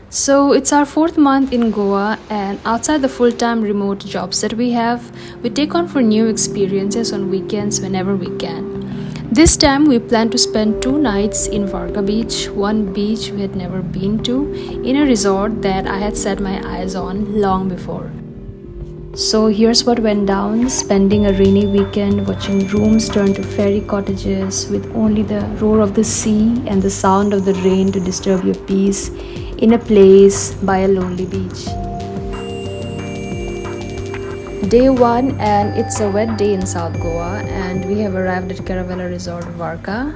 So it's our fourth month in Goa, and outside the full time remote jobs that we have, we take on for new experiences on weekends whenever we can. This time, we plan to spend 2 nights in Varca Beach, one beach we had never been to, in a resort that I had set my eyes on long before. So here's what went down, spending a rainy weekend watching rooms turn to fairy cottages with only the roar of the sea and the sound of the rain to disturb your peace in a place by a lonely beach. Day 1, and it's a wet day in South Goa, and we have arrived at Caravela Resort Varca.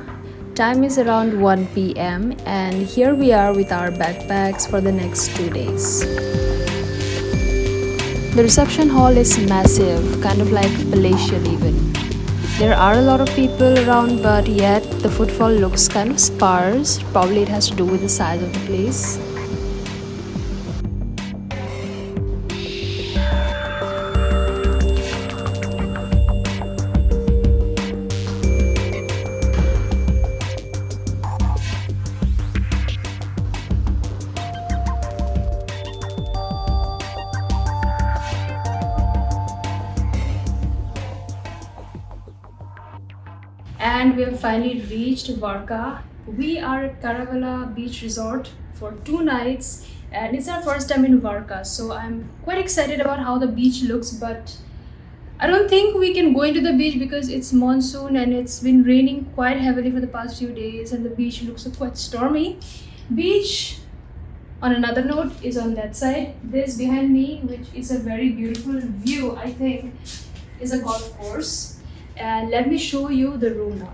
Time is around 1 p.m. and here we are with our backpacks for the next 2 days. The reception hall is massive, kind of like palatial even. There are a lot of people around, but yet the footfall looks kind of sparse. Probably it has to do with the size of the place. And we have finally reached Varca. We are at Caravela Beach Resort for 2 nights, and it's our first time in Varca. So I'm quite excited about how the beach looks, but I don't think we can go into the beach because it's monsoon and it's been raining quite heavily for the past few days, and the beach looks quite stormy. Beach, on another note, is on that side. This behind me, which is a very beautiful view, I think, is a golf course. And let me show you the room now.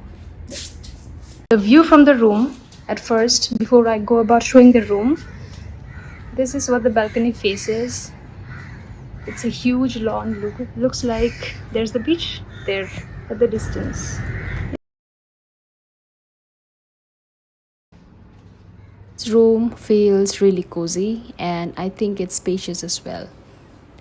The view from the room, at first, before I go about showing the room, this is what the balcony faces. It's a huge lawn. Looks like there's the beach there at the distance. This room feels really cozy, and I think it's spacious as well.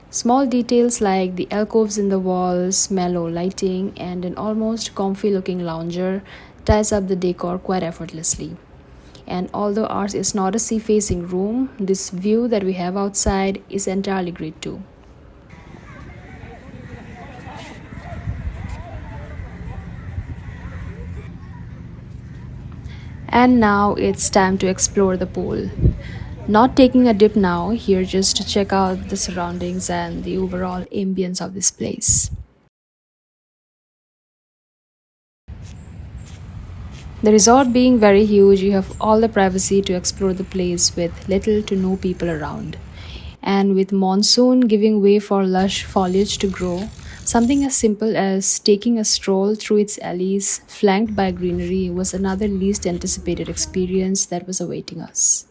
Small details like the alcoves in the walls, mellow lighting, and an almost comfy looking lounger ties up the decor quite effortlessly. And although ours is not a sea facing room, this view that we have outside is entirely great too. And now it's time to explore the pool. Not taking a dip now, here just to check out the surroundings and the overall ambience of this place. The resort being very huge, you have all the privacy to explore the place with little to no people around. And with monsoon giving way for lush foliage to grow, something as simple as taking a stroll through its alleys flanked by greenery was another least anticipated experience that was awaiting us.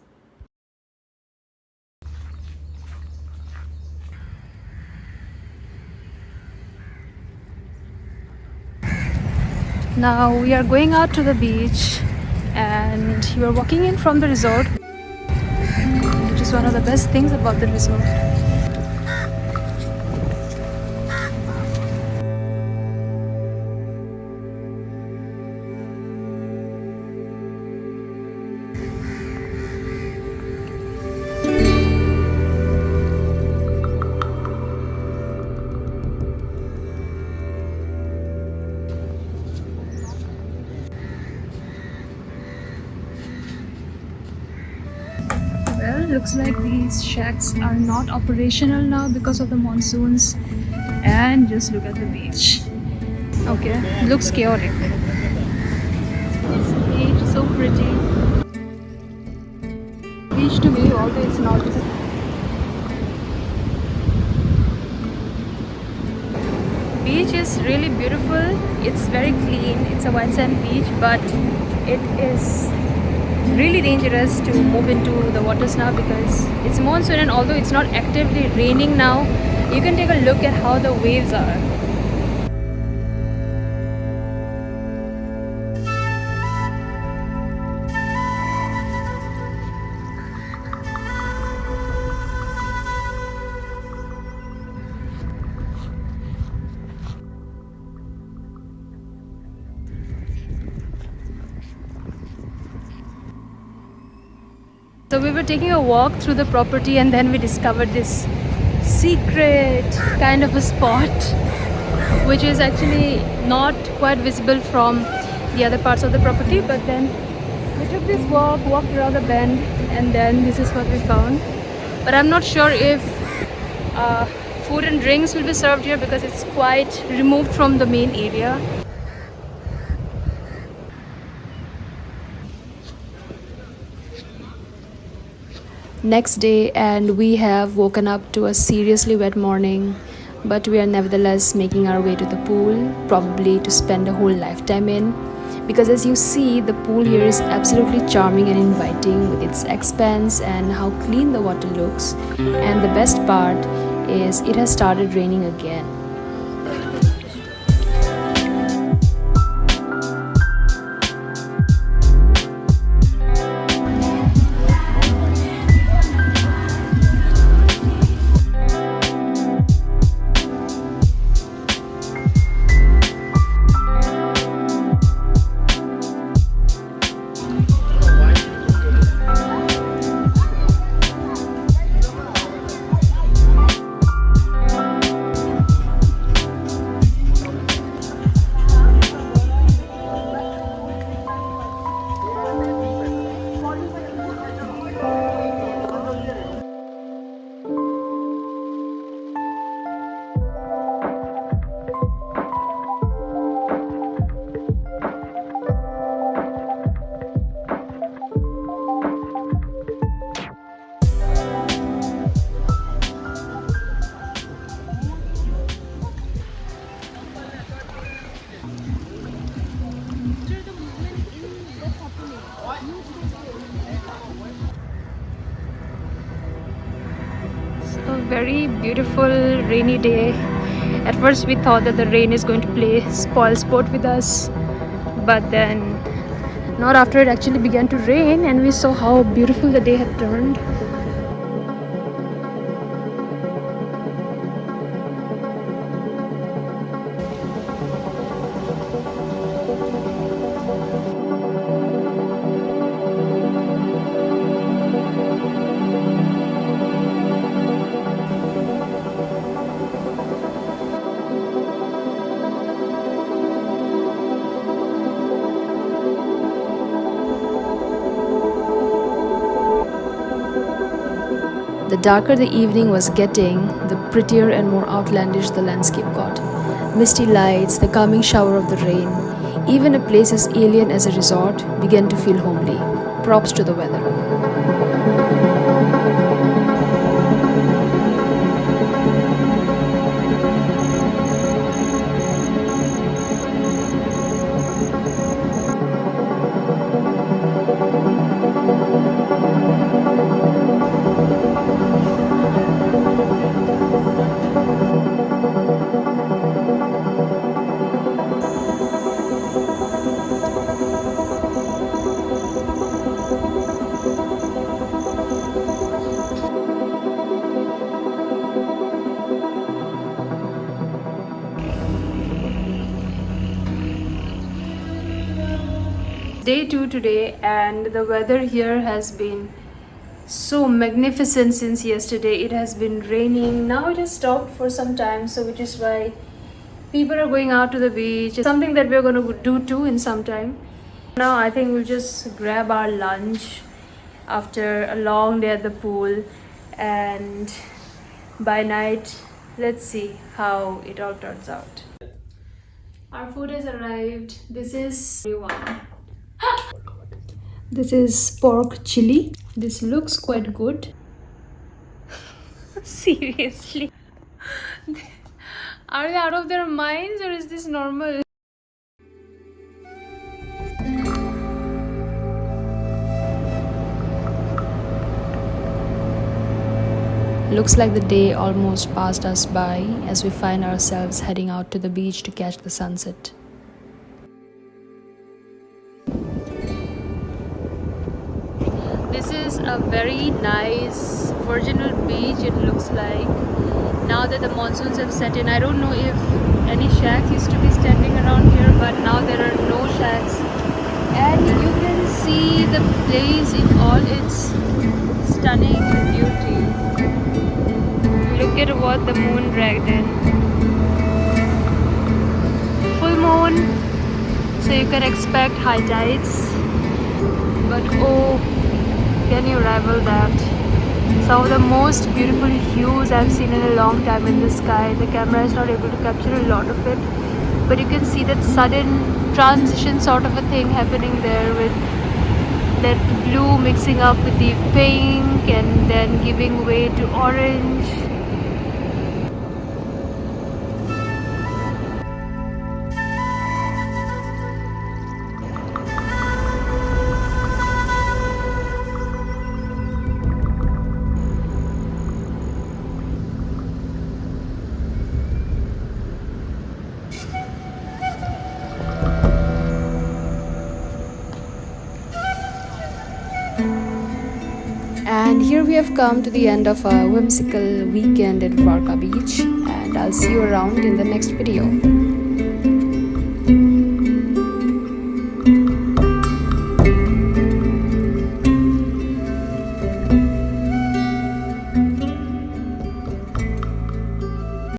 Now we are going out to the beach and you are walking in from the resort, which is one of the best things about the resort. Well, looks like these shacks are not operational now because of the monsoons. And just look at the beach. Okay, looks chaotic. This beach is so pretty. Beach to me, although it's not. Beach is really beautiful. It's very clean. It's a white sand beach, but it is really dangerous to move into the waters now because it's monsoon, and although it's not actively raining now, you can take a look at how the waves are. So we were taking a walk through the property and then we discovered this secret kind of a spot which is actually not quite visible from the other parts of the property, but then we took this walked around the bend, and then this is what we found. But I'm not sure if food and drinks will be served here because it's quite removed from the main area. Next day, and we have woken up to a seriously wet morning, but we are nevertheless making our way to the pool, probably to spend a whole lifetime in. Because as you see, the pool here is absolutely charming and inviting with its expanse and how clean the water looks. And the best part is it has started raining again. A very beautiful rainy day. At first we thought that the rain is going to play spoil sport with us, but then not after it actually began to rain and we saw how beautiful the day had turned. The darker the evening was getting, the prettier and more outlandish the landscape got. Misty lights, the calming shower of the rain, even a place as alien as a resort began to feel homely. Props to the weather. Day 2 today, and the weather here has been so magnificent since yesterday. It has been raining. Now it has stopped for some time, so which is why people are going out to the beach. It's something that we're going to do too in some time. Now I think we'll just grab our lunch after a long day at the pool, and by night let's see how it all turns out. Our food has arrived. This is one. This is pork chili. This looks quite good. Seriously. Are they out of their minds or is this normal? Looks like the day almost passed us by as we find ourselves heading out to the beach to catch the sunset. This is a very nice virginal beach, it looks like. Now that the monsoons have set in, I don't know if any shacks used to be standing around here, but now there are no shacks And you can see the place in all its stunning beauty. Look at what the moon dragged in. Full moon, so you can expect high tides. But oh, can you rival that? Some of the most beautiful hues I've seen in a long time in the sky. The camera is not able to capture a lot of it, but you can see that sudden transition sort of a thing happening there, with that blue mixing up with the pink and then giving way to orange. And here we have come to the end of a whimsical weekend at Varca Beach, and I'll see you around in the next video.